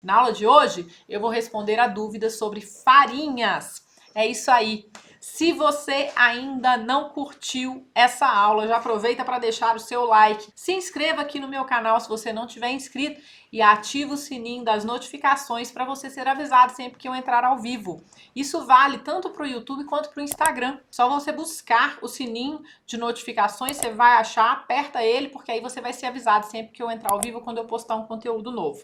Na aula de hoje, eu vou responder a dúvidas sobre farinhas. É isso aí. Se você ainda não curtiu essa aula, já aproveita para deixar o seu like. Se inscreva aqui no meu canal se você não tiver inscrito e ativa o sininho das notificações para você ser avisado sempre que eu entrar ao vivo. Isso vale tanto para o YouTube quanto para o Instagram. Só você buscar o sininho de notificações, você vai achar, aperta ele, porque aí você vai ser avisado sempre que eu entrar ao vivo quando eu postar um conteúdo novo.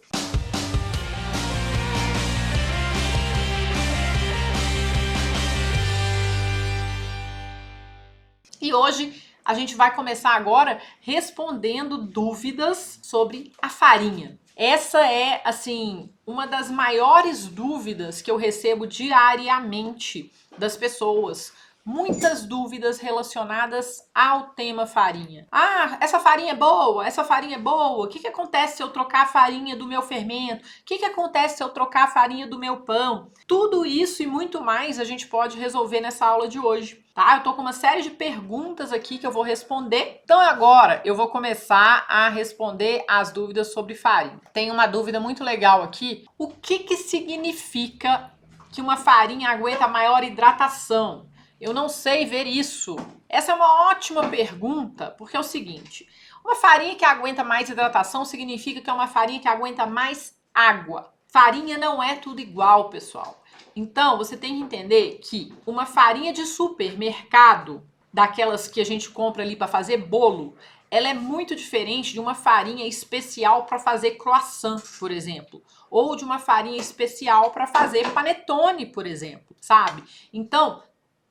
E hoje a gente vai começar agora respondendo dúvidas sobre a farinha. Essa é, assim, uma das maiores dúvidas que eu recebo diariamente das pessoas. Muitas dúvidas relacionadas ao tema farinha. Ah, essa farinha é boa, essa farinha é boa. O que acontece se eu trocar a farinha do meu fermento? O que acontece se eu trocar a farinha do meu pão? Tudo isso e muito mais a gente pode resolver nessa aula de hoje, tá? Eu tô com uma série de perguntas aqui que eu vou responder. Então agora eu vou começar a responder as dúvidas sobre farinha. Tem uma dúvida muito legal aqui. O que significa que uma farinha aguenta maior hidratação? Eu não sei ver isso. Essa é uma ótima pergunta, porque é o seguinte: uma farinha que aguenta mais hidratação significa que é uma farinha que aguenta mais água. Farinha não é tudo igual, pessoal. Então, você tem que entender que uma farinha de supermercado, daquelas que a gente compra ali para fazer bolo, ela é muito diferente de uma farinha especial para fazer croissant, por exemplo, ou de uma farinha especial para fazer panetone, por exemplo, sabe? Então,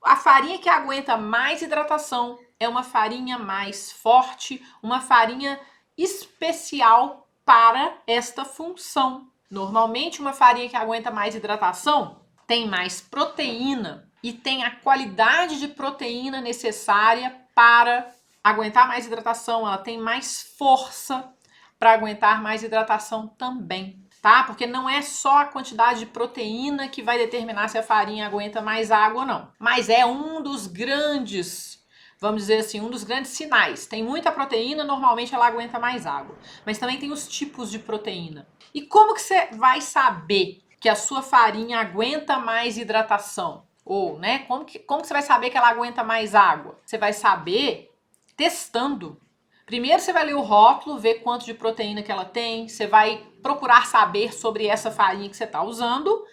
a farinha que aguenta mais hidratação é uma farinha mais forte, uma farinha especial para esta função. Normalmente, uma farinha que aguenta mais hidratação tem mais proteína e tem a qualidade de proteína necessária para aguentar mais hidratação. Ela tem mais força para aguentar mais hidratação também, tá? Porque não é só a quantidade de proteína que vai determinar se a farinha aguenta mais água ou não. Mas é um dos grandes, vamos dizer assim, um dos grandes sinais. Tem muita proteína, normalmente ela aguenta mais água. Mas também tem os tipos de proteína. E como que você vai saber que a sua farinha aguenta mais hidratação? Ou, né, como que você vai saber que ela aguenta mais água? Você vai saber testando. Primeiro você vai ler o rótulo, ver quanto de proteína que ela tem, você vai procurar saber sobre essa farinha que você está usando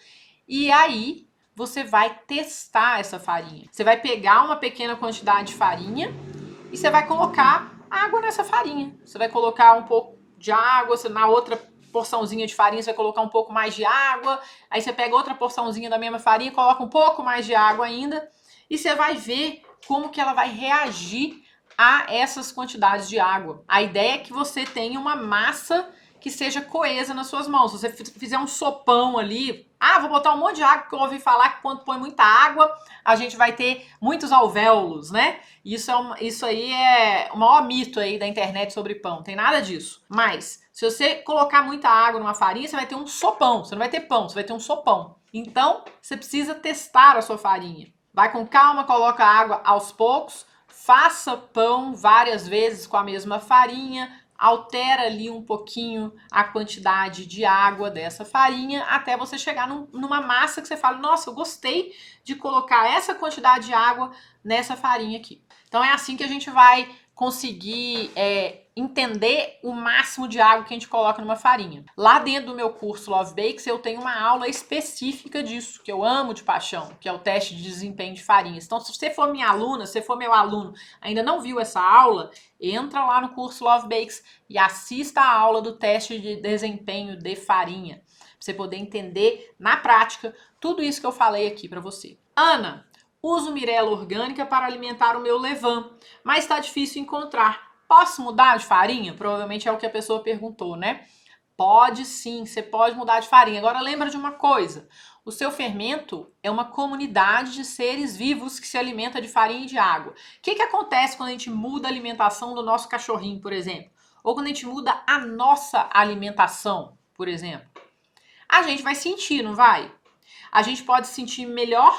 e aí você vai testar essa farinha. Você vai pegar uma pequena quantidade de farinha e você vai colocar água nessa farinha. Você vai colocar um pouco de água, na outra porçãozinha de farinha você vai colocar um pouco mais de água, aí você pega outra porçãozinha da mesma farinha e coloca um pouco mais de água ainda e você vai ver como que ela vai reagir a essas quantidades de água. A ideia é que você tenha uma massa que seja coesa nas suas mãos. Se você fizer um sopão ali, vou botar um monte de água, porque eu ouvi falar que quando põe muita água, a gente vai ter muitos alvéolos, né? Isso aí é o maior mito aí da internet sobre pão, não tem nada disso. Mas, se você colocar muita água numa farinha, você vai ter um sopão, você não vai ter pão, você vai ter um sopão. Então, você precisa testar a sua farinha. Vai com calma, coloca água aos poucos, faça pão várias vezes com a mesma farinha, altera ali um pouquinho a quantidade de água dessa farinha até você chegar numa massa que você fala, nossa, eu gostei de colocar essa quantidade de água nessa farinha aqui. Então é assim que a gente vai conseguir entender o máximo de água que a gente coloca numa farinha. Lá dentro do meu curso Love Bakes eu tenho uma aula específica disso, que eu amo de paixão, que é o teste de desempenho de farinhas. Então se você for minha aluna, se você for meu aluno, ainda não viu essa aula, entra lá no curso Love Bakes e assista a aula do teste de desempenho de farinha, pra você poder entender na prática tudo isso que eu falei aqui para você. Ana, uso mirela orgânica para alimentar o meu levain, mas está difícil encontrar. Posso mudar de farinha? Provavelmente é o que a pessoa perguntou, né? Pode sim, você pode mudar de farinha. Agora lembra de uma coisa, o seu fermento é uma comunidade de seres vivos que se alimenta de farinha e de água. O que acontece quando a gente muda a alimentação do nosso cachorrinho, por exemplo? Ou quando a gente muda a nossa alimentação, por exemplo? A gente vai sentir, não vai? A gente pode se sentir melhor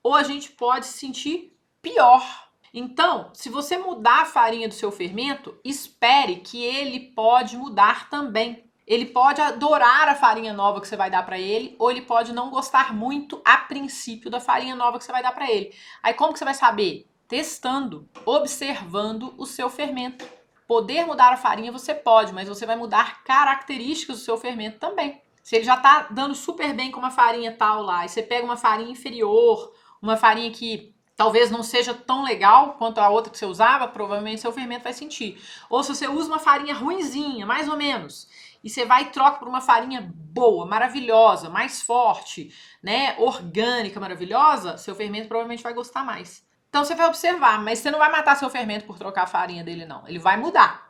ou a gente pode se sentir pior. Então, se você mudar a farinha do seu fermento, espere que ele pode mudar também. Ele pode adorar a farinha nova que você vai dar para ele, ou ele pode não gostar muito a princípio da farinha nova que você vai dar para ele. Aí como que você vai saber? Testando, observando o seu fermento. Poder mudar a farinha você pode, mas você vai mudar características do seu fermento também. Se ele já tá dando super bem com uma farinha tal lá, e você pega uma farinha inferior, uma farinha que talvez não seja tão legal quanto a outra que você usava, provavelmente seu fermento vai sentir. Ou se você usa uma farinha ruinzinha, mais ou menos, e você vai e troca por uma farinha boa, maravilhosa, mais forte, né, orgânica, maravilhosa, seu fermento provavelmente vai gostar mais. Então você vai observar, mas você não vai matar seu fermento por trocar a farinha dele, não. Ele vai mudar,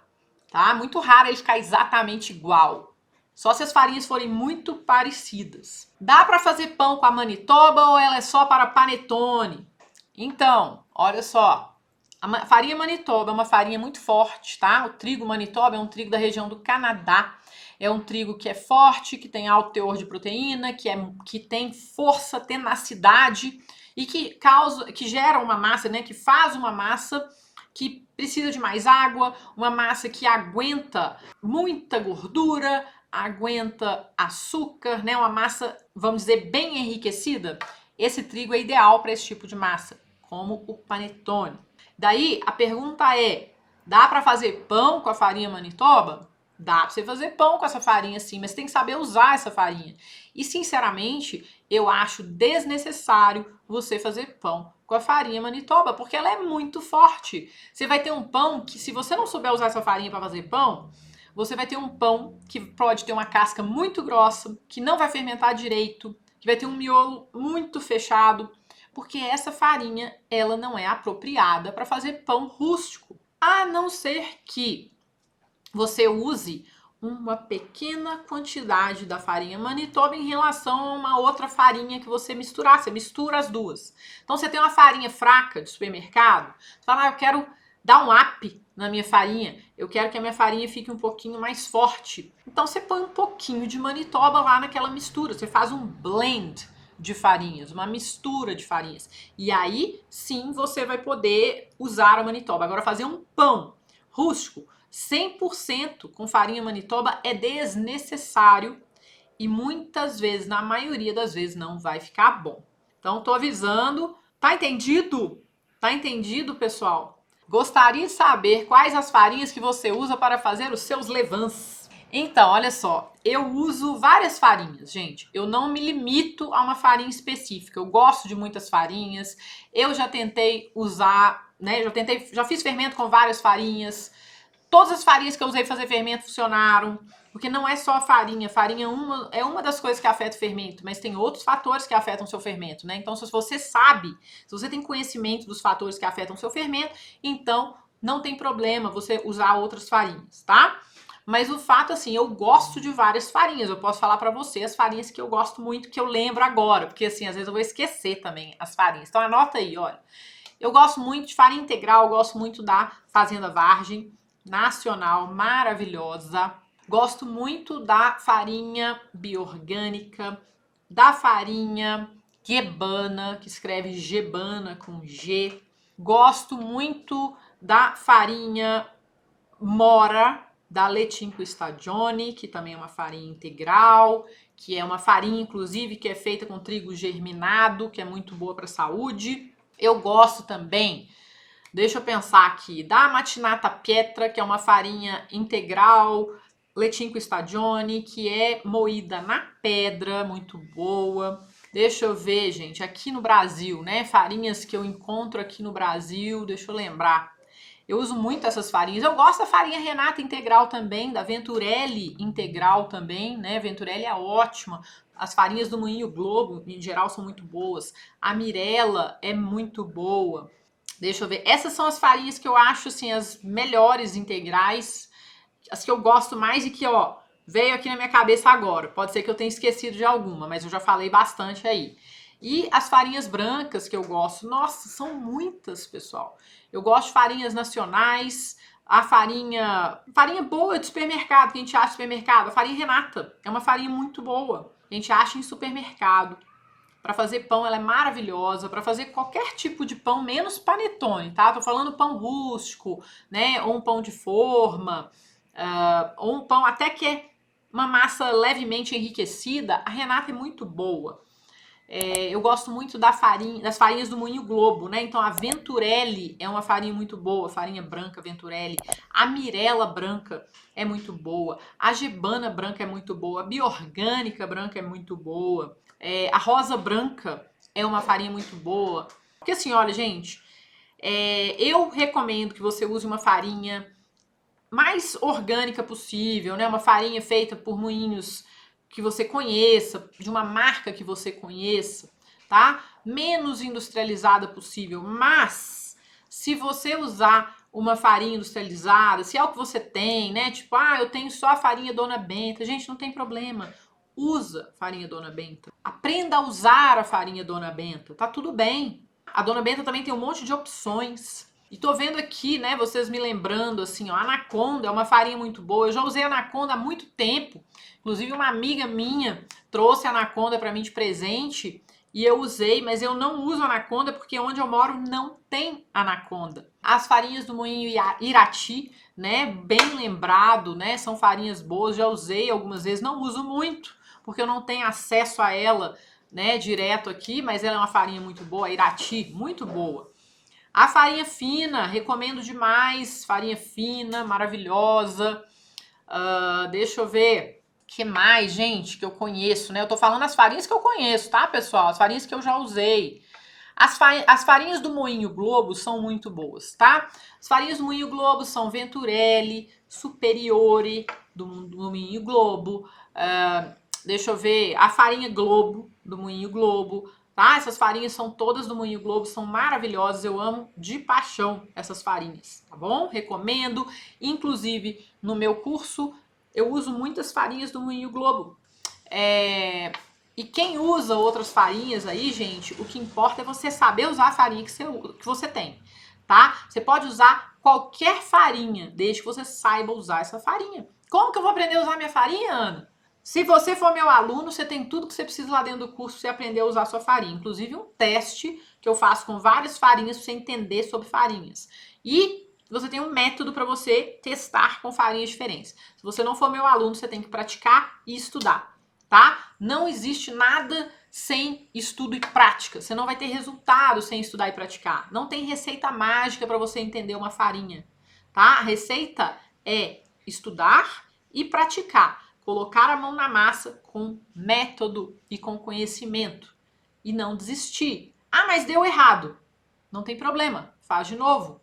tá? Muito raro ele ficar exatamente igual. Só se as farinhas forem muito parecidas. Dá para fazer pão com a Manitoba ou ela é só para panetone? Então, olha só. A farinha Manitoba é uma farinha muito forte, tá? O trigo Manitoba é um trigo da região do Canadá. É um trigo que é forte, que tem alto teor de proteína, que tem força, tenacidade e que gera uma massa, né? Que faz uma massa que precisa de mais água, uma massa que aguenta muita gordura, aguenta açúcar, né? Uma massa, vamos dizer, bem enriquecida. Esse trigo é ideal para esse tipo de massa, como o panetone. Daí a pergunta é: dá para fazer pão com a farinha Manitoba? Dá para você fazer pão com essa farinha sim, mas tem que saber usar essa farinha. E sinceramente, eu acho desnecessário você fazer pão com a farinha Manitoba, porque ela é muito forte. Você vai ter um pão que, se você não souber usar essa farinha para fazer pão, você vai ter um pão que pode ter uma casca muito grossa, que não vai fermentar direito, que vai ter um miolo muito fechado, porque essa farinha, ela não é apropriada para fazer pão rústico. A não ser que você use uma pequena quantidade da farinha Manitoba em relação a uma outra farinha que você misturar. Você mistura as duas. Então, você tem uma farinha fraca de supermercado, você fala, eu quero dar um up na minha farinha, eu quero que a minha farinha fique um pouquinho mais forte. Então, você põe um pouquinho de Manitoba lá naquela mistura, você faz um blend de farinhas, uma mistura de farinhas. E aí, sim, você vai poder usar a Manitoba. Agora, fazer um pão rústico 100% com farinha Manitoba é desnecessário e muitas vezes, na maioria das vezes, não vai ficar bom. Então, tô avisando. Tá entendido? Tá entendido, pessoal? Gostaria de saber quais as farinhas que você usa para fazer os seus levains. Então, olha só, eu uso várias farinhas, gente. Eu não me limito a uma farinha específica. Eu gosto de muitas farinhas. Eu já tentei usar, né? Já fiz fermento com várias farinhas. Todas as farinhas que eu usei para fazer fermento funcionaram, porque não é só a farinha. Farinha é uma das coisas que afeta o fermento, mas tem outros fatores que afetam o seu fermento, né? Então, se você sabe, se você tem conhecimento dos fatores que afetam o seu fermento, então não tem problema você usar outras farinhas, tá? Mas o fato, assim, eu gosto de várias farinhas. Eu posso falar para você as farinhas que eu gosto muito, que eu lembro agora, porque, assim, às vezes eu vou esquecer também as farinhas. Então, anota aí, olha. Eu gosto muito de farinha integral, eu gosto muito da Fazenda Vargem, nacional, maravilhosa. Gosto muito da farinha biorgânica, da farinha Gebana, que escreve Gebana com G. Gosto muito da farinha Mora, da Le Cinque Stagioni, que também é uma farinha integral, que é uma farinha, inclusive, que é feita com trigo germinado, que é muito boa para a saúde. Eu gosto também, deixa eu pensar aqui, da Mattinata Pietra, que é uma farinha integral, Le Cinque Stagioni, que é moída na pedra, muito boa. Deixa eu ver, gente, aqui no Brasil, né, farinhas que eu encontro aqui no Brasil, deixa eu lembrar. Eu uso muito essas farinhas. Eu gosto da farinha Renata integral também, da Venturelli integral também, né? Venturelli é ótima. As farinhas do Moinho Globo, em geral, são muito boas. A Mirella é muito boa. Deixa eu ver. Essas são as farinhas que eu acho, assim, as melhores integrais. As que eu gosto mais e que, ó, veio aqui na minha cabeça agora. Pode ser que eu tenha esquecido de alguma, mas eu já falei bastante aí. E as farinhas brancas que eu gosto, nossa, são muitas, pessoal. Eu gosto de farinhas nacionais, a farinha boa de supermercado, que a gente acha em supermercado, a farinha Renata, é uma farinha muito boa, a gente acha em supermercado. Para fazer pão, ela é maravilhosa, para fazer qualquer tipo de pão, menos panetone, tá? Tô falando pão rústico, né, ou um pão de forma, ou um pão até que é uma massa levemente enriquecida, a Renata é muito boa. Eu gosto muito das farinhas do Moinho Globo, né? Então a Venturelli é uma farinha muito boa, farinha branca Venturelli. A Mirella branca é muito boa. A Gebana branca é muito boa. A Biorgânica branca é muito boa. A Rosa branca é uma farinha muito boa. Porque assim, olha, gente, eu recomendo que você use uma farinha mais orgânica possível, né? Uma farinha feita por moinhos que você conheça, de uma marca que você conheça, tá? Menos industrializada possível, mas se você usar uma farinha industrializada, se é o que você tem, né? Tipo, eu tenho só a farinha Dona Benta. Gente, não tem problema. Usa farinha Dona Benta. Aprenda a usar a farinha Dona Benta. Tá tudo bem. A Dona Benta também tem um monte de opções. E tô vendo aqui, né, vocês me lembrando, assim, ó, Anaconda é uma farinha muito boa. Eu já usei Anaconda há muito tempo. Inclusive, uma amiga minha trouxe Anaconda para mim de presente e eu usei, mas eu não uso Anaconda porque onde eu moro não tem Anaconda. As farinhas do Moinho Irati, né, bem lembrado, né, são farinhas boas. Já usei algumas vezes, não uso muito porque eu não tenho acesso a ela, né, direto aqui, mas ela é uma farinha muito boa, Irati, muito boa. A farinha fina, recomendo demais. Farinha fina, maravilhosa. Deixa eu ver. O que mais, gente, que eu conheço, né? Eu tô falando as farinhas que eu conheço, tá, pessoal? As farinhas que eu já usei. As farinhas do Moinho Globo são muito boas, tá? As farinhas do Moinho Globo são Venturelli, Superiore, do Moinho Globo. Deixa eu ver. A farinha Globo, do Moinho Globo. Tá? Essas farinhas são todas do Moinho Globo, são maravilhosas, eu amo de paixão essas farinhas, tá bom? Recomendo, inclusive no meu curso eu uso muitas farinhas do Moinho Globo. E quem usa outras farinhas aí, gente, o que importa é você saber usar a farinha que você tem, tá? Você pode usar qualquer farinha, desde que você saiba usar essa farinha. Como que eu vou aprender a usar minha farinha, Ana? Se você for meu aluno, você tem tudo que você precisa lá dentro do curso para você aprender a usar a sua farinha. Inclusive um teste que eu faço com várias farinhas para você entender sobre farinhas. E você tem um método para você testar com farinhas diferentes. Se você não for meu aluno, você tem que praticar e estudar, tá? Não existe nada sem estudo e prática. Você não vai ter resultado sem estudar e praticar. Não tem receita mágica para você entender uma farinha, tá? A receita é estudar e praticar. Colocar a mão na massa com método e com conhecimento. E não desistir. Mas deu errado. Não tem problema. Faz de novo.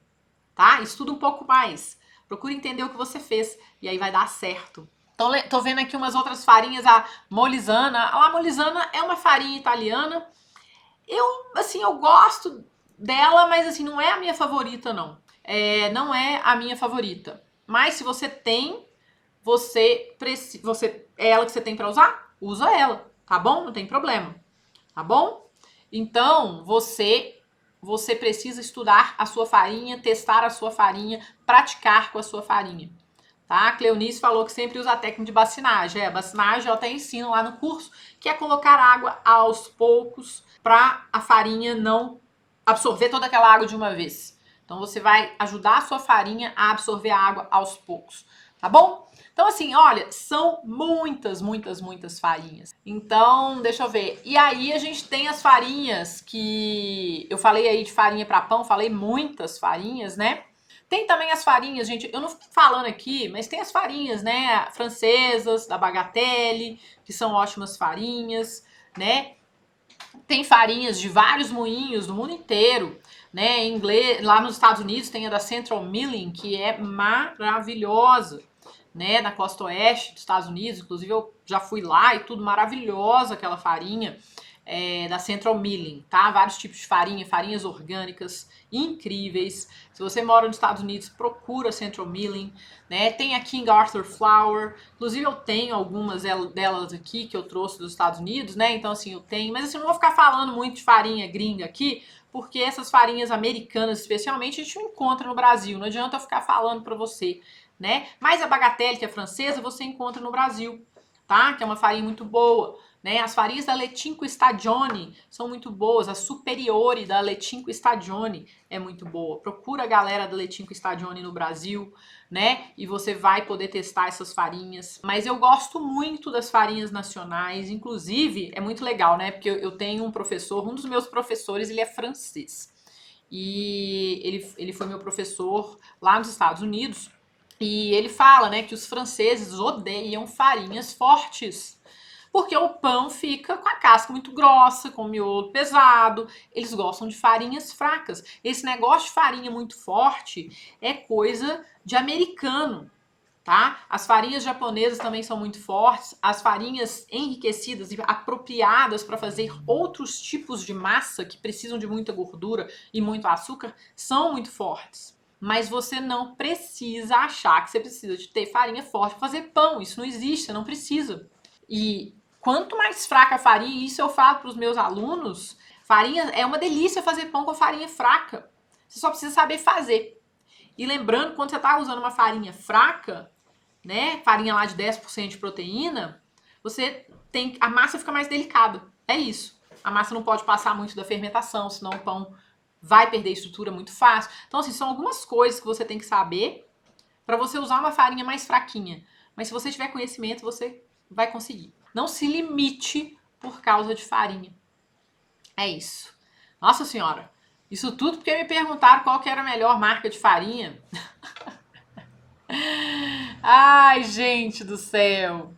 Tá? Estuda um pouco mais. Procura entender o que você fez. E aí vai dar certo. Então, tô vendo aqui umas outras farinhas. A Molisana. A Molisana é uma farinha italiana. Eu gosto dela, mas assim, não é a minha favorita, não. Não é a minha favorita. Mas se você tem... é ela que você tem para usar? Usa ela, tá bom? Não tem problema, tá bom? Então, você precisa estudar a sua farinha, testar a sua farinha, praticar com a sua farinha, tá? A Cleonice falou que sempre usa a técnica de bacinagem. A bacinagem eu até ensino lá no curso, que é colocar água aos poucos para a farinha não absorver toda aquela água de uma vez. Então, você vai ajudar a sua farinha a absorver a água aos poucos, tá bom? Então, assim, olha, são muitas, muitas, muitas farinhas. Então, deixa eu ver. E aí, a gente tem as farinhas que... Eu falei aí de farinha para pão, falei muitas farinhas, né? Tem também as farinhas, gente, eu não fico falando aqui, mas tem as farinhas, né, francesas, da Bagatelle, que são ótimas farinhas, né? Tem farinhas de vários moinhos do mundo inteiro, né? Em inglês, lá nos Estados Unidos tem a da Central Milling, que é maravilhosa, né, na costa oeste dos Estados Unidos. Inclusive eu já fui lá e tudo, maravilhosa aquela farinha da Central Milling, tá? Vários tipos de farinha, farinhas orgânicas incríveis. Se você mora nos Estados Unidos, procura Central Milling, né? Tem a King Arthur Flour, inclusive eu tenho algumas delas aqui que eu trouxe dos Estados Unidos, né? Então assim, eu tenho, mas assim, eu não vou ficar falando muito de farinha gringa aqui, porque essas farinhas americanas, especialmente, a gente não encontra no Brasil. Não adianta eu ficar falando para você, né? Mas a Bagatelle, que é francesa, você encontra no Brasil, tá? Que é uma farinha muito boa, né? As farinhas da Le Cinque Stagioni são muito boas, a Superiore da Le Cinque Stagioni é muito boa. Procura a galera da Le Cinque Stagioni no Brasil, né? E você vai poder testar essas farinhas. Mas eu gosto muito das farinhas nacionais, inclusive é muito legal, né? Porque eu tenho um professor, um dos meus professores, ele é francês. E ele foi meu professor lá nos Estados Unidos. E ele fala, né, que os franceses odeiam farinhas fortes. Porque o pão fica com a casca muito grossa, com o miolo pesado. Eles gostam de farinhas fracas. Esse negócio de farinha muito forte é coisa de americano, tá? As farinhas japonesas também são muito fortes. As farinhas enriquecidas e apropriadas para fazer outros tipos de massa que precisam de muita gordura e muito açúcar são muito fortes. Mas você não precisa achar que você precisa de ter farinha forte para fazer pão. Isso não existe, você não precisa. E quanto mais fraca a farinha, isso eu falo para os meus alunos, farinha é uma delícia fazer pão com farinha fraca. Você só precisa saber fazer. E lembrando, quando você está usando uma farinha fraca, né, farinha lá de 10% de proteína, a massa fica mais delicada. É isso. A massa não pode passar muito da fermentação, senão o pão vai perder estrutura muito fácil. Então, assim, são algumas coisas que você tem que saber para você usar uma farinha mais fraquinha. Mas se você tiver conhecimento, você vai conseguir. Não se limite por causa de farinha. É isso. Nossa Senhora, isso tudo porque me perguntaram qual que era a melhor marca de farinha. Ai, gente do céu.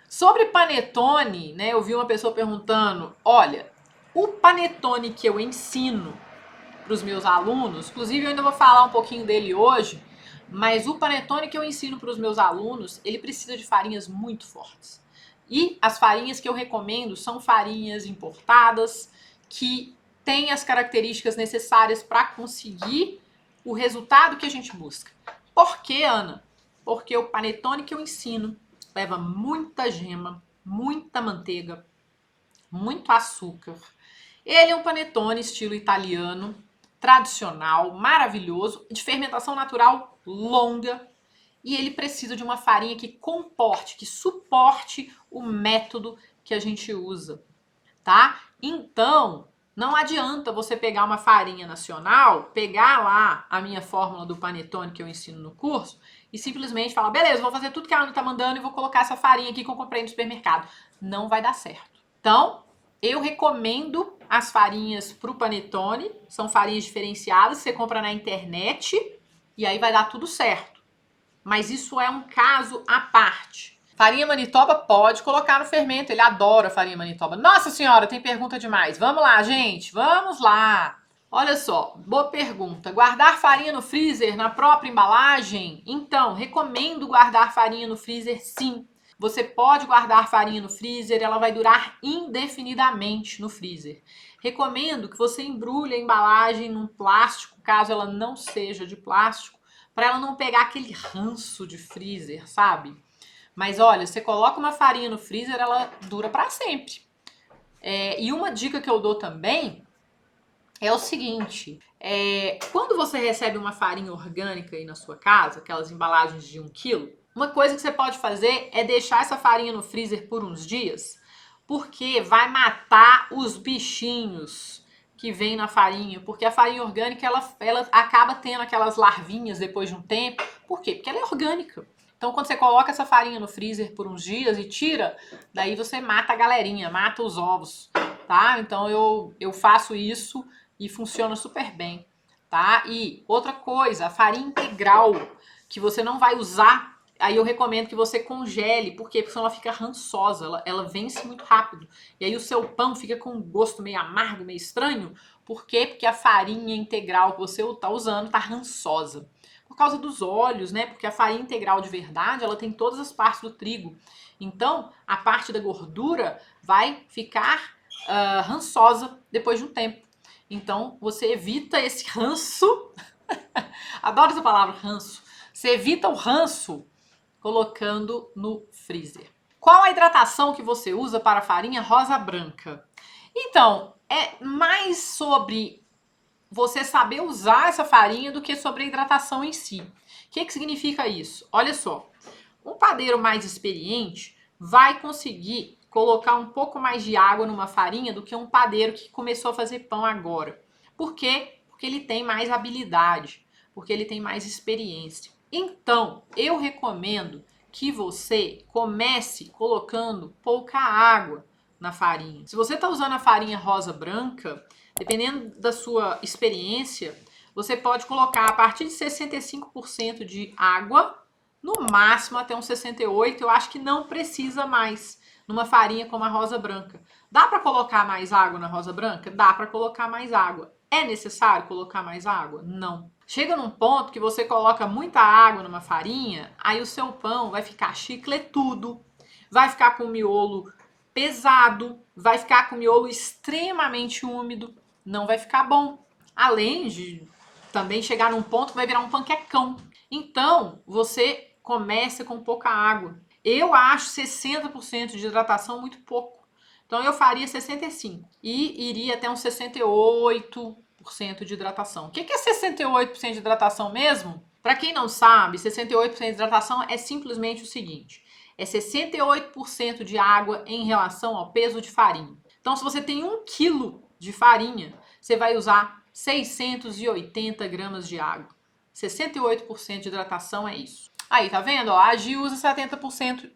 Sobre panetone, né? Eu vi uma pessoa perguntando, olha, o panetone que eu ensino para os meus alunos, inclusive eu ainda vou falar um pouquinho dele hoje, mas o panetone que eu ensino para os meus alunos, ele precisa de farinhas muito fortes. E as farinhas que eu recomendo são farinhas importadas, que têm as características necessárias para conseguir o resultado que a gente busca. Por quê, Ana? Porque o panetone que eu ensino leva muita gema, muita manteiga, muito açúcar. Ele é um panetone estilo italiano, tradicional, maravilhoso, de fermentação natural longa, e ele precisa de uma farinha que comporte, que suporte o método que a gente usa, tá? Então, não adianta você pegar uma farinha nacional, pegar lá a minha fórmula do panetone que eu ensino no curso e simplesmente falar, beleza, vou fazer tudo que a Ana tá mandando e vou colocar essa farinha aqui que eu comprei no supermercado. Não vai dar certo. Então, eu recomendo as farinhas pro panetone, são farinhas diferenciadas, você compra na internet e aí vai dar tudo certo. Mas isso é um caso à parte. Farinha Manitoba pode colocar no fermento, ele adora farinha Manitoba. Nossa Senhora, tem pergunta demais. Vamos lá, gente, vamos lá. Olha só, boa pergunta. Guardar farinha no freezer na própria embalagem? Então, recomendo guardar farinha no freezer, sim. Você pode guardar farinha no freezer, ela vai durar indefinidamente no freezer. Recomendo que você embrulhe a embalagem num plástico, caso ela não seja de plástico, para ela não pegar aquele ranço de freezer, sabe? Mas olha, você coloca uma farinha no freezer, ela dura para sempre. E uma dica que eu dou também é o seguinte, quando você recebe uma farinha orgânica aí na sua casa, aquelas embalagens de 1 quilo, uma coisa que você pode fazer é deixar essa farinha no freezer por uns dias, porque vai matar os bichinhos que vem na farinha, porque a farinha orgânica ela acaba tendo aquelas larvinhas depois de um tempo. Por quê? Porque ela é orgânica. Então, quando você coloca essa farinha no freezer por uns dias e tira, daí você mata a galerinha, mata os ovos, tá? Então, eu faço isso e funciona super bem, tá? E outra coisa, a farinha integral que você não vai usar, aí eu recomendo que você congele, por quê? Porque senão ela fica rançosa, ela vence muito rápido. E aí o seu pão fica com um gosto meio amargo, meio estranho. Por quê? Porque a farinha integral que você está usando está rançosa. Por causa dos óleos, né? Porque a farinha integral de verdade, ela tem todas as partes do trigo. Então, a parte da gordura vai ficar rançosa depois de um tempo. Então, você evita esse ranço. Adoro essa palavra, ranço. Você evita o ranço colocando no freezer. Qual a hidratação que você usa para a farinha rosa branca? Então, é mais sobre você saber usar essa farinha do que sobre a hidratação em si. O que significa isso? Olha só, um padeiro mais experiente vai conseguir colocar um pouco mais de água numa farinha do que um padeiro que começou a fazer pão agora. Por quê? Porque ele tem mais habilidade, porque ele tem mais experiência. Então, eu recomendo que você comece colocando pouca água na farinha. Se você está usando a farinha rosa branca, dependendo da sua experiência, você pode colocar a partir de 65% de água, no máximo até uns 68%. Eu acho que não precisa mais numa farinha como a rosa branca. Dá para colocar mais água na rosa branca? Dá para colocar mais água. É necessário colocar mais água? Não. Chega num ponto que você coloca muita água numa farinha, aí o seu pão vai ficar chicletudo, vai ficar com o miolo pesado, vai ficar com o miolo extremamente úmido, não vai ficar bom. Além de também chegar num ponto que vai virar um panquecão. Então, você começa com pouca água. Eu acho 60% de hidratação muito pouco. Então, eu faria 65% e iria até uns 68% de hidratação. O que é 68% de hidratação mesmo? Para quem não sabe, 68% de hidratação é simplesmente o seguinte: é 68% de água em relação ao peso de farinha. Então, se você tem 1 quilo de farinha, você vai usar 680 gramas de água. 68% de hidratação é isso. Aí, tá vendo? Ó, a Gi usa 70%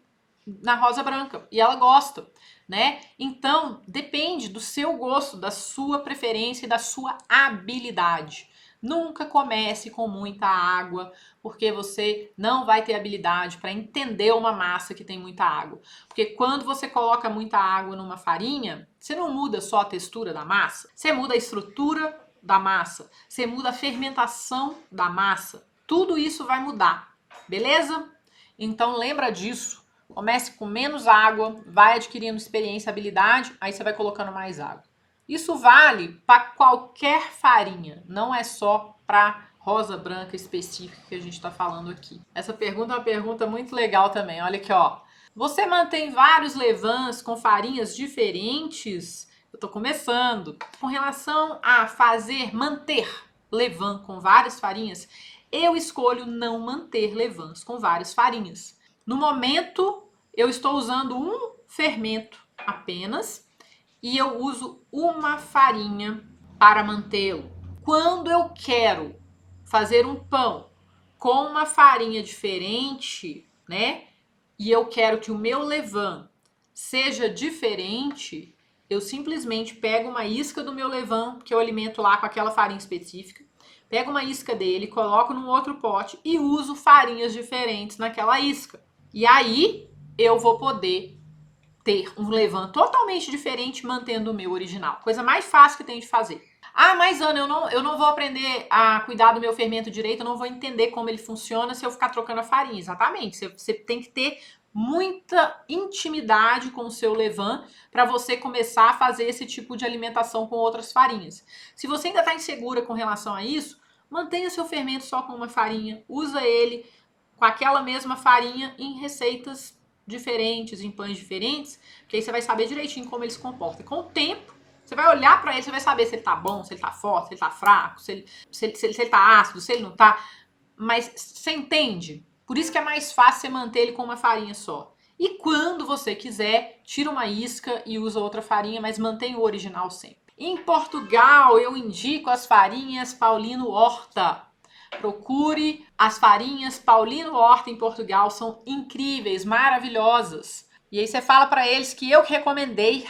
na rosa branca e ela gosta, né? Então, depende do seu gosto, da sua preferência e da sua habilidade. Nunca comece com muita água, porque você não vai ter habilidade para entender uma massa que tem muita água. Porque quando você coloca muita água numa farinha, você não muda só a textura da massa, você muda a estrutura da massa, você muda a fermentação da massa. Tudo isso vai mudar, beleza? Então lembra disso. Comece com menos água, vai adquirindo experiência, habilidade, aí você vai colocando mais água. Isso vale para qualquer farinha, não é só para rosa branca específica que a gente está falando aqui. Essa pergunta é uma pergunta muito legal também. Olha aqui, ó. Você mantém vários levains com farinhas diferentes? Eu tô começando. Com relação a manter levain com várias farinhas, eu escolho não manter levains com várias farinhas. No momento, eu estou usando um fermento apenas e eu uso uma farinha para mantê-lo. Quando eu quero fazer um pão com uma farinha diferente, né? E eu quero que o meu levain seja diferente, eu simplesmente pego uma isca do meu levain, que eu alimento lá com aquela farinha específica, pego uma isca dele, coloco num outro pote e uso farinhas diferentes naquela isca. E aí eu vou poder ter um levain totalmente diferente mantendo o meu original. Coisa mais fácil que tem de fazer. Ah, mas Ana, eu não vou aprender a cuidar do meu fermento direito, eu não vou entender como ele funciona se eu ficar trocando a farinha. Exatamente, você tem que ter muita intimidade com o seu levain para você começar a fazer esse tipo de alimentação com outras farinhas. Se você ainda está insegura com relação a isso, mantenha seu fermento só com uma farinha, usa ele com aquela mesma farinha em receitas diferentes, em pães diferentes, que aí você vai saber direitinho como ele se comporta. Com o tempo, você vai olhar para ele, você vai saber se ele tá bom, se ele tá forte, se ele tá fraco, se ele tá ácido, se ele não tá. Mas você entende? Por isso que é mais fácil você manter ele com uma farinha só. E quando você quiser, tira uma isca e usa outra farinha, mas mantém o original sempre. Em Portugal, eu indico as farinhas Paulino Horta. Procure as farinhas Paulino Horta em Portugal, são incríveis, maravilhosas. E aí você fala para eles que eu que recomendei,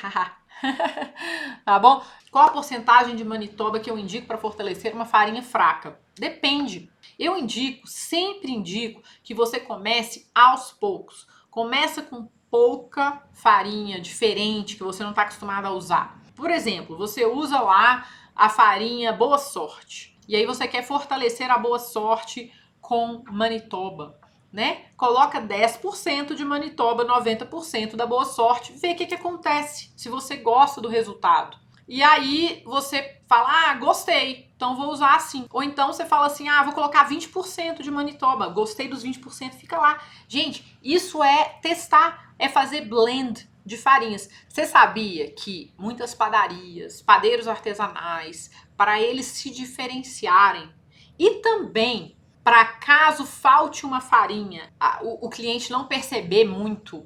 tá bom? Qual a porcentagem de manitoba que eu indico para fortalecer uma farinha fraca? Depende. Eu sempre indico que você comece aos poucos. Começa com pouca farinha diferente que você não está acostumado a usar. Por exemplo, você usa lá a farinha Boa Sorte. E aí você quer fortalecer a Boa Sorte com manitoba, né? Coloca 10% de manitoba, 90% da Boa Sorte, vê o que acontece, se você gosta do resultado. E aí você fala, gostei, então vou usar assim. Ou então você fala assim, vou colocar 20% de manitoba, gostei dos 20%, fica lá. Gente, isso é testar, é fazer blend de farinhas. Você sabia que muitas padarias, padeiros artesanais, para eles se diferenciarem e também para caso falte uma farinha, o cliente não perceber muito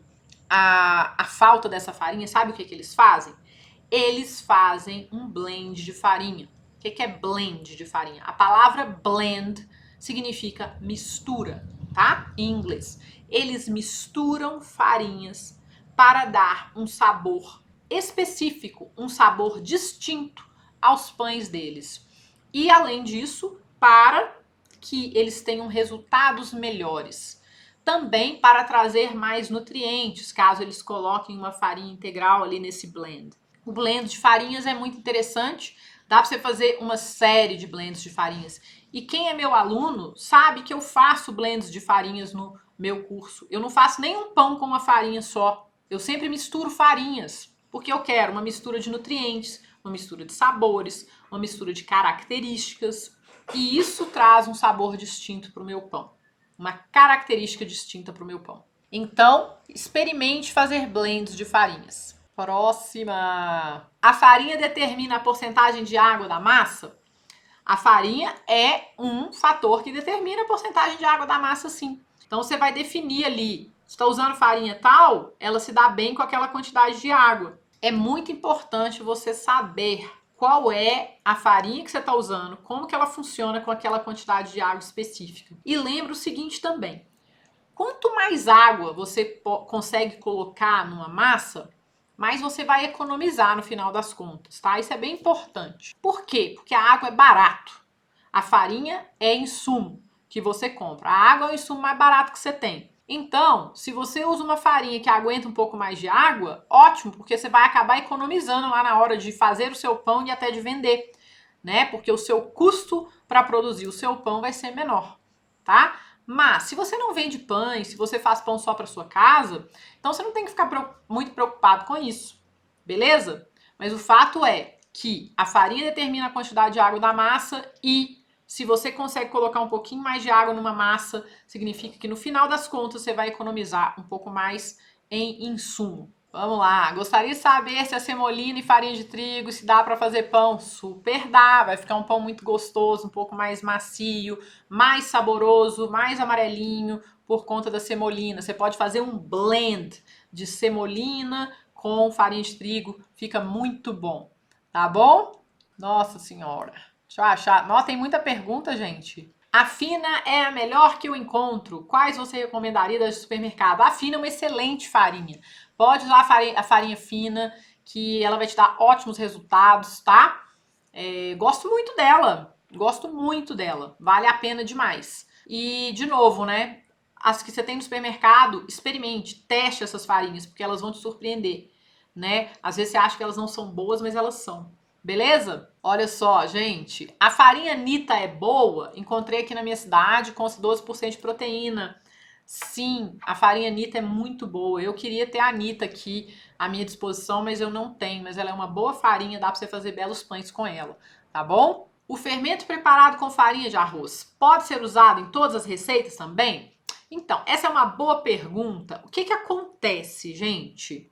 a falta dessa farinha, sabe o que eles fazem? Eles fazem um blend de farinha. O que é blend de farinha? A palavra blend significa mistura, tá? Em inglês. Eles misturam farinhas para dar um sabor específico, um sabor distinto aos pães deles. E além disso, para que eles tenham resultados melhores. Também para trazer mais nutrientes, caso eles coloquem uma farinha integral ali nesse blend. O blend de farinhas é muito interessante, dá para você fazer uma série de blends de farinhas. E quem é meu aluno sabe que eu faço blends de farinhas no meu curso. Eu não faço nenhum pão com uma farinha só. Eu sempre misturo farinhas, porque eu quero uma mistura de nutrientes, uma mistura de sabores, uma mistura de características. E isso traz um sabor distinto para o meu pão. Uma característica distinta para o meu pão. Então, experimente fazer blends de farinhas. Próxima. A farinha determina a porcentagem de água da massa? A farinha é um fator que determina a porcentagem de água da massa, sim. Então, você vai definir ali, se está usando farinha tal, ela se dá bem com aquela quantidade de água. É muito importante você saber qual é a farinha que você está usando, como que ela funciona com aquela quantidade de água específica. E lembra o seguinte também, quanto mais água você consegue colocar numa massa, mais você vai economizar no final das contas, tá? Isso é bem importante. Por quê? Porque a água é barato. A farinha é insumo que você compra. A água é o insumo mais barato que você tem. Então, se você usa uma farinha que aguenta um pouco mais de água, ótimo, porque você vai acabar economizando lá na hora de fazer o seu pão e até de vender, né? Porque o seu custo para produzir o seu pão vai ser menor, tá? Mas, se você não vende pães, se você faz pão só para sua casa, então você não tem que ficar muito preocupado com isso, beleza? Mas o fato é que a farinha determina a quantidade de água da massa e se você consegue colocar um pouquinho mais de água numa massa, significa que no final das contas você vai economizar um pouco mais em insumo. Vamos lá, gostaria de saber se a semolina e farinha de trigo, se dá para fazer pão? Super dá, vai ficar um pão muito gostoso, um pouco mais macio, mais saboroso, mais amarelinho por conta da semolina. Você pode fazer um blend de semolina com farinha de trigo, fica muito bom, tá bom? Nossa senhora. Deixa eu achar. Nossa, tem muita pergunta, gente. A Fina é a melhor que eu encontro. Quais você recomendaria do supermercado? A Fina é uma excelente farinha. Pode usar a farinha fina, que ela vai te dar ótimos resultados, tá? Gosto muito dela. Gosto muito dela. Vale a pena demais. E, de novo, né? As que você tem no supermercado, experimente, teste essas farinhas, porque elas vão te surpreender, né? Às vezes você acha que elas não são boas, mas elas são. Beleza? Olha só, gente. A farinha Nita é boa? Encontrei aqui na minha cidade com 12% de proteína. Sim, a farinha Nita é muito boa. Eu queria ter a Nita aqui à minha disposição, mas eu não tenho. Mas ela é uma boa farinha, dá para você fazer belos pães com ela, tá bom? O fermento preparado com farinha de arroz pode ser usado em todas as receitas também? Então, essa é uma boa pergunta. O que acontece, gente?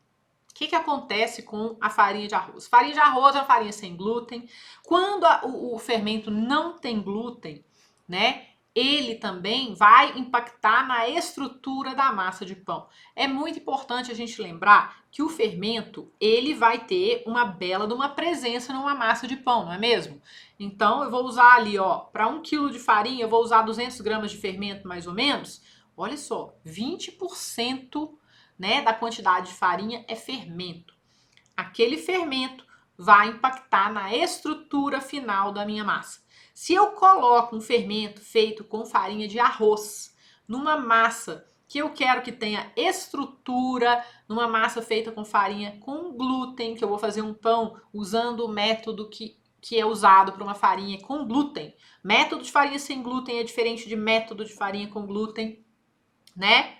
O que acontece com a farinha de arroz? Farinha de arroz é uma farinha sem glúten. Quando o fermento não tem glúten, né? Ele também vai impactar na estrutura da massa de pão. É muito importante a gente lembrar que o fermento, ele vai ter uma bela de uma presença numa massa de pão, não é mesmo? Então, eu vou usar ali, ó, para 1 kg de farinha, eu vou usar 200 gramas de fermento, mais ou menos. Olha só, 20%, né, da quantidade de farinha é fermento. Aquele fermento vai impactar na estrutura final da minha massa. Se eu coloco um fermento feito com farinha de arroz numa massa que eu quero que tenha estrutura, numa massa feita com farinha com glúten, que eu vou fazer um pão usando o método que é usado para uma farinha com glúten. Método de farinha sem glúten é diferente de método de farinha com glúten, né?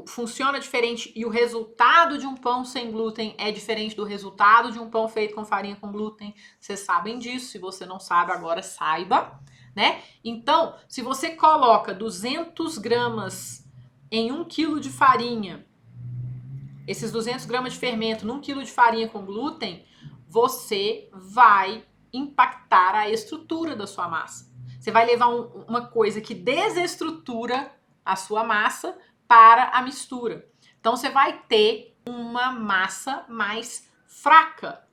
Funciona diferente e o resultado de um pão sem glúten é diferente do resultado de um pão feito com farinha com glúten. Vocês sabem disso, se você não sabe, agora saiba, né? Então, se você coloca 200 gramas em 1 kg de farinha, esses 200 gramas de fermento num quilo de farinha com glúten, você vai impactar a estrutura da sua massa. Você vai levar uma coisa que desestrutura a sua massa para a mistura. Então você vai ter uma massa mais fraca,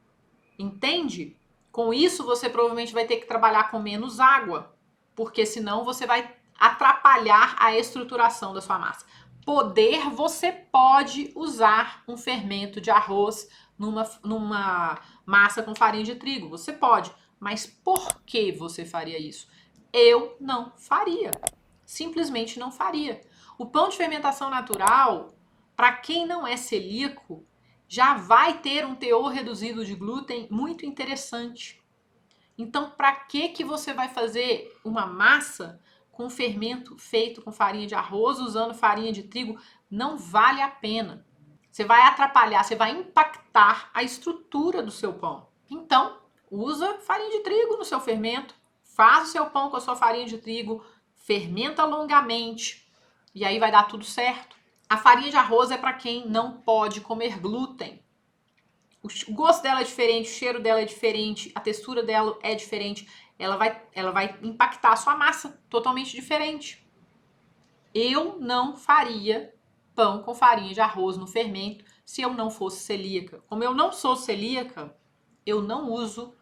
entende? Com isso você provavelmente vai ter que trabalhar com menos água, porque senão você vai atrapalhar a estruturação da sua massa. Poder, você pode usar um fermento de arroz numa massa com farinha de trigo, você pode, mas por que você faria isso? Eu não faria, simplesmente não faria. O pão de fermentação natural, para quem não é celíaco, já vai ter um teor reduzido de glúten muito interessante. Então, para que você vai fazer uma massa com fermento feito com farinha de arroz, usando farinha de trigo? Não vale a pena. Você vai atrapalhar, você vai impactar a estrutura do seu pão. Então, usa farinha de trigo no seu fermento, faz o seu pão com a sua farinha de trigo, fermenta longamente e aí vai dar tudo certo. A farinha de arroz é para quem não pode comer glúten. O gosto dela é diferente, o cheiro dela é diferente, a textura dela é diferente. Ela vai impactar a sua massa totalmente diferente. Eu não faria pão com farinha de arroz no fermento se eu não fosse celíaca. Como eu não sou celíaca, eu não uso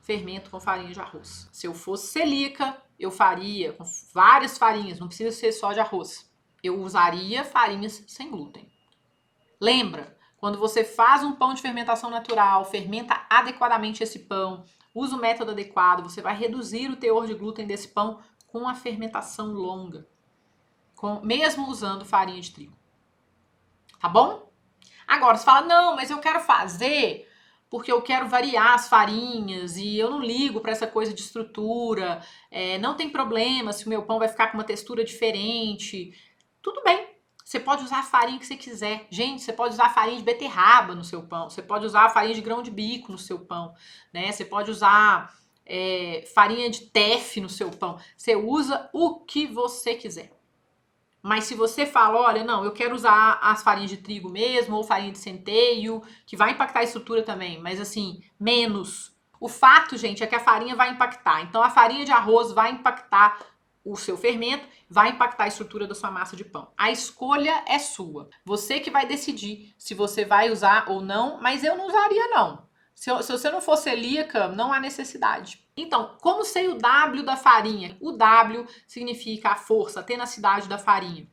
fermento com farinha de arroz. Se eu fosse celíaca, eu faria com várias farinhas, não precisa ser só de arroz. Eu usaria farinhas sem glúten. Lembra, quando você faz um pão de fermentação natural, fermenta adequadamente esse pão, usa o método adequado, você vai reduzir o teor de glúten desse pão com a fermentação longa, mesmo usando farinha de trigo. Tá bom? Agora, você fala, não, mas eu quero fazer porque eu quero variar as farinhas e eu não ligo para essa coisa de estrutura, não tem problema se o meu pão vai ficar com uma textura diferente. Tudo bem. Você pode usar a farinha que você quiser. Gente, você pode usar farinha de beterraba no seu pão. Você pode usar farinha de grão de bico no seu pão. Né? Você pode usar farinha de teff no seu pão. Você usa o que você quiser. Mas se você fala, olha, não, eu quero usar as farinhas de trigo mesmo, ou farinha de centeio, que vai impactar a estrutura também, mas assim, menos. O fato, gente, é que a farinha vai impactar. Então, a farinha de arroz vai impactar o seu fermento, vai impactar a estrutura da sua massa de pão. A escolha é sua. Você que vai decidir se você vai usar ou não, mas eu não usaria não. Se você não for celíaca, não há necessidade. Então, como sei o W da farinha? O W significa a força, a tenacidade da farinha.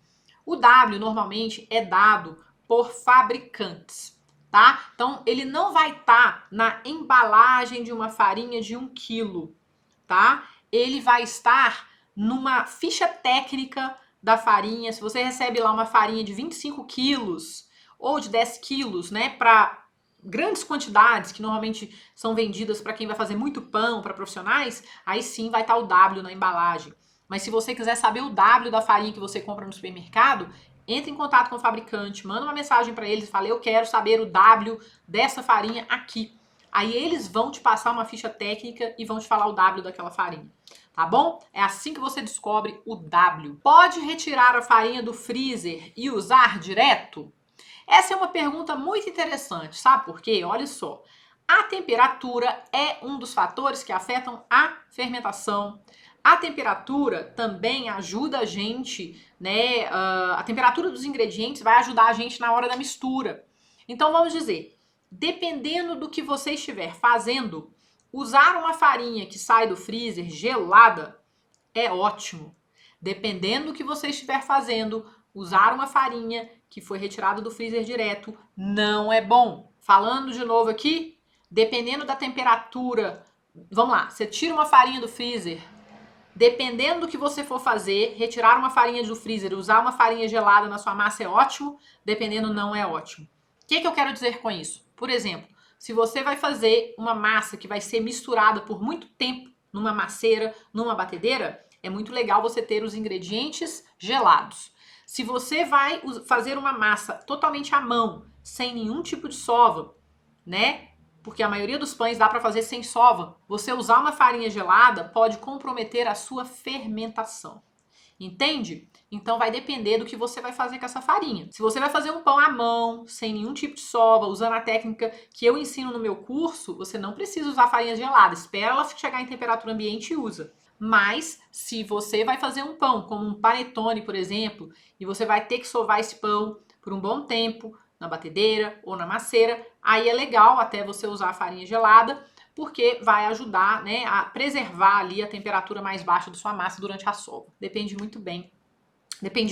O W normalmente é dado por fabricantes, tá? Então, ele não vai estar na embalagem de uma farinha de 1 quilo, tá? Ele vai estar numa ficha técnica da farinha. Se você recebe lá uma farinha de 25 quilos ou de 10 quilos, né, para grandes quantidades que normalmente são vendidas para quem vai fazer muito pão, para profissionais, aí sim vai estar o W na embalagem. Mas se você quiser saber o W da farinha que você compra no supermercado, entre em contato com o fabricante, manda uma mensagem para eles e fala, eu quero saber o W dessa farinha aqui. Aí eles vão te passar uma ficha técnica e vão te falar o W daquela farinha. Tá bom? É assim que você descobre o W. Pode retirar a farinha do freezer e usar direto? Essa é uma pergunta muito interessante, sabe por quê? Olha só, a temperatura é um dos fatores que afetam a fermentação. A temperatura também ajuda a gente, né? A temperatura dos ingredientes vai ajudar a gente na hora da mistura. Então vamos dizer, dependendo do que você estiver fazendo, usar uma farinha que sai do freezer gelada é ótimo. Dependendo do que você estiver fazendo, usar uma farinha que foi retirada do freezer direto não é bom. Falando de novo aqui, dependendo da temperatura, vamos lá, você tira uma farinha do freezer, dependendo do que você for fazer, retirar uma farinha do freezer e usar uma farinha gelada na sua massa é ótimo, dependendo não é ótimo. O que eu quero dizer com isso? Por exemplo, se você vai fazer uma massa que vai ser misturada por muito tempo numa masseira, numa batedeira, é muito legal você ter os ingredientes gelados. Se você vai fazer uma massa totalmente à mão, sem nenhum tipo de sova, né? Porque a maioria dos pães dá para fazer sem sova. Você usar uma farinha gelada pode comprometer a sua fermentação. Entende? Então vai depender do que você vai fazer com essa farinha. Se você vai fazer um pão à mão, sem nenhum tipo de sova, usando a técnica que eu ensino no meu curso, você não precisa usar farinha gelada. Espera ela chegar em temperatura ambiente e usa. Mas se você vai fazer um pão, como um panetone, por exemplo, e você vai ter que sovar esse pão por um bom tempo na batedeira ou na masseira, aí é legal até você usar a farinha gelada, porque vai ajudar, né, a preservar ali a temperatura mais baixa da sua massa durante a sova. Depende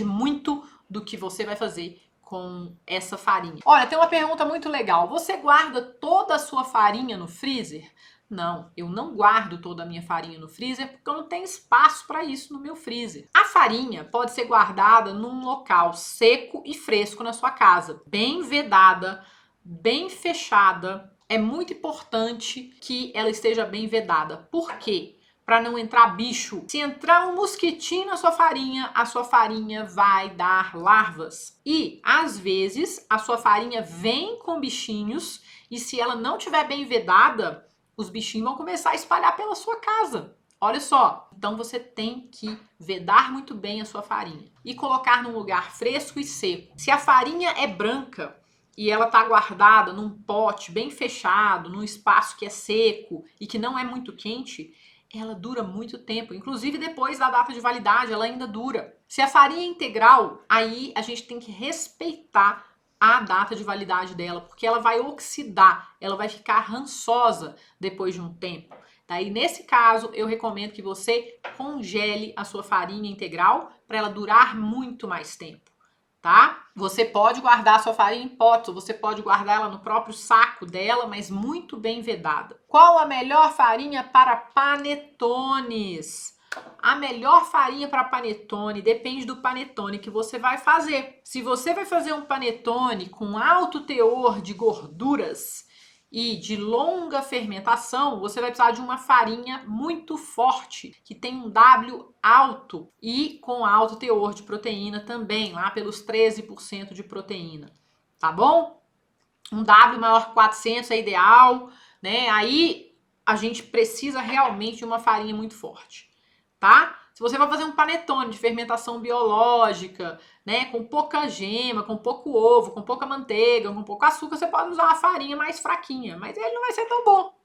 muito do que você vai fazer com essa farinha. Olha, tem uma pergunta muito legal. Você guarda toda a sua farinha no freezer? Não, eu não guardo toda a minha farinha no freezer porque eu não tenho espaço para isso no meu freezer. A farinha pode ser guardada num local seco e fresco na sua casa, bem vedada, bem fechada. É muito importante que ela esteja bem vedada. Por quê? Para não entrar bicho. Se entrar um mosquitinho na sua farinha, a sua farinha vai dar larvas. E, às vezes, a sua farinha vem com bichinhos e se ela não estiver bem vedada, os bichinhos vão começar a espalhar pela sua casa. Olha só. Então, você tem que vedar muito bem a sua farinha e colocar num lugar fresco e seco. Se a farinha é branca e ela está guardada num pote bem fechado, num espaço que é seco e que não é muito quente, ela dura muito tempo. Inclusive, depois da data de validade, ela ainda dura. Se a farinha é integral, aí a gente tem que respeitar a data de validade dela, porque ela vai oxidar, ela vai ficar rançosa depois de um tempo. Daí, nesse caso, eu recomendo que você congele a sua farinha integral para ela durar muito mais tempo. Tá? Você pode guardar a sua farinha em potes, ou você pode guardar ela no próprio saco dela, mas muito bem vedada. Qual a melhor farinha para panetones? A melhor farinha para panetone depende do panetone que você vai fazer. Se você vai fazer um panetone com alto teor de gorduras e de longa fermentação, você vai precisar de uma farinha muito forte, que tem um W alto e com alto teor de proteína também, lá pelos 13% de proteína, tá bom? Um W maior que 400 é ideal, né? Aí a gente precisa realmente de uma farinha muito forte, tá? Se você vai fazer um panetone de fermentação biológica, né, com pouca gema, com pouco ovo, com pouca manteiga, com pouco açúcar, você pode usar uma farinha mais fraquinha, mas ele não vai ser tão bom.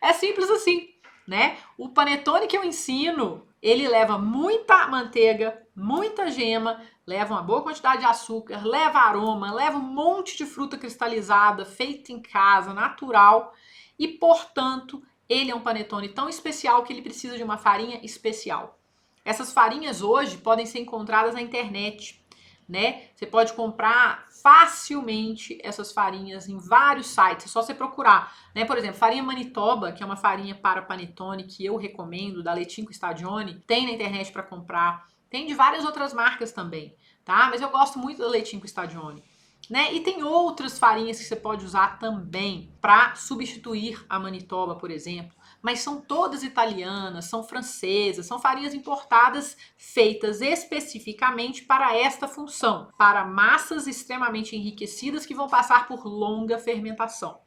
É simples assim, né? O panetone que eu ensino, ele leva muita manteiga, muita gema, leva uma boa quantidade de açúcar, leva aroma, leva um monte de fruta cristalizada, feita em casa, natural, e, portanto, ele é um panetone tão especial que ele precisa de uma farinha especial. Essas farinhas hoje podem ser encontradas na internet, né? Você pode comprar facilmente essas farinhas em vários sites, é só você procurar, né? Por exemplo, farinha Manitoba, que é uma farinha para panetone que eu recomendo, da Letinho Stagione, tem na internet para comprar. Tem de várias outras marcas também, tá? Mas eu gosto muito da Letinho Stagione. Né? E tem outras farinhas que você pode usar também para substituir a Manitoba, por exemplo. Mas são todas italianas, são francesas, são farinhas importadas feitas especificamente para esta função, para massas extremamente enriquecidas que vão passar por longa fermentação,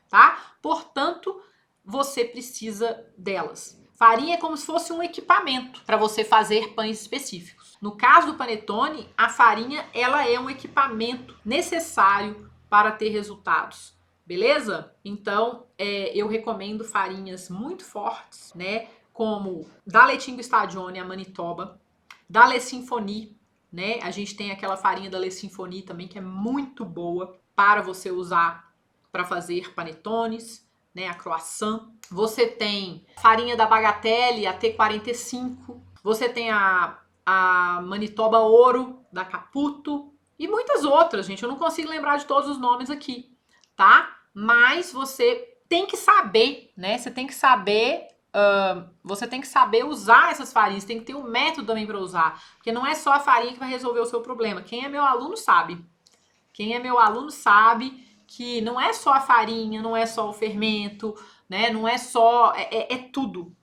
tá? Portanto, você precisa delas. Farinha é como se fosse um equipamento para você fazer pães específicos. No caso do panetone, a farinha ela é um equipamento necessário para ter resultados. Beleza? Então, eu recomendo farinhas muito fortes, né? Como da Letinho Stagione, a Manitoba, da Le Symphony, né? A gente tem aquela farinha da Le Symphony também que é muito boa para você usar para fazer panetones, né? A croissant. Você tem farinha da Bagatelle, a T45. Você tem a Manitoba Ouro, da Caputo. E muitas outras, gente. Eu não consigo lembrar de todos os nomes aqui, tá? Mas você tem que saber, né? Você tem que saber usar essas farinhas, tem que ter um método também para usar, porque não é só a farinha que vai resolver o seu problema. Quem é meu aluno sabe. Quem é meu aluno sabe que não é só a farinha, não é só o fermento, né? Não é só, é tudo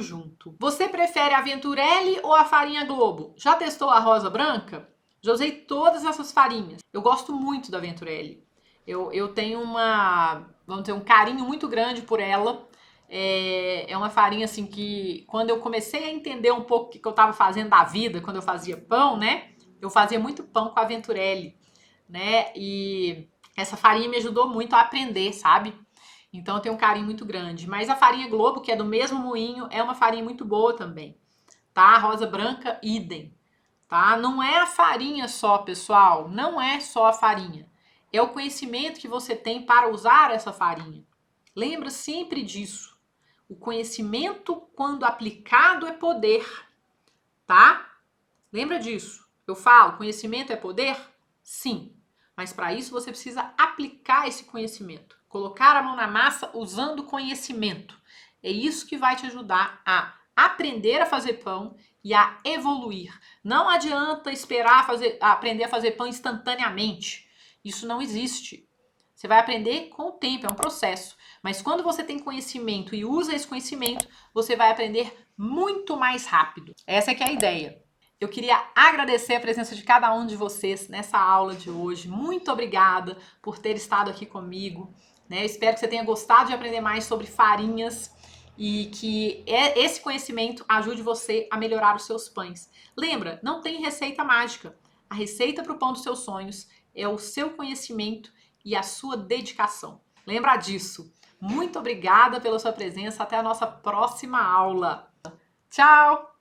junto. Você prefere a Venturelli ou a farinha Globo? Já testou a rosa branca? Já usei todas essas farinhas. Eu gosto muito da Venturelli. Eu tenho vamos dizer, um carinho muito grande por ela. É uma farinha assim que quando eu comecei a entender um pouco o que eu estava fazendo da vida, quando eu fazia pão, né? Eu fazia muito pão com a Venturelli, né? E essa farinha me ajudou muito a aprender, sabe? Então eu tenho um carinho muito grande. Mas a farinha Globo, que é do mesmo moinho, é uma farinha muito boa também, tá? A rosa branca, idem, tá? tá? Não é a farinha só, pessoal, não é só a farinha. É o conhecimento que você tem para usar essa farinha. Lembra sempre disso. O conhecimento, quando aplicado, é poder, tá? Lembra disso. Eu falo, conhecimento é poder? Sim. Mas para isso você precisa aplicar esse conhecimento. Colocar a mão na massa usando conhecimento. É isso que vai te ajudar a aprender a fazer pão e a evoluir. Não adianta esperar aprender a fazer pão instantaneamente. Isso não existe. Você vai aprender com o tempo, é um processo. Mas quando você tem conhecimento e usa esse conhecimento, você vai aprender muito mais rápido. Essa é que é a ideia. Eu queria agradecer a presença de cada um de vocês nessa aula de hoje. Muito obrigada por ter estado aqui comigo, né? Eu espero que você tenha gostado de aprender mais sobre farinhas e que esse conhecimento ajude você a melhorar os seus pães. Lembra, não tem receita mágica. A receita para o pão dos seus sonhos é o seu conhecimento e a sua dedicação. Lembra disso. Muito obrigada pela sua presença. Até a nossa próxima aula. Tchau!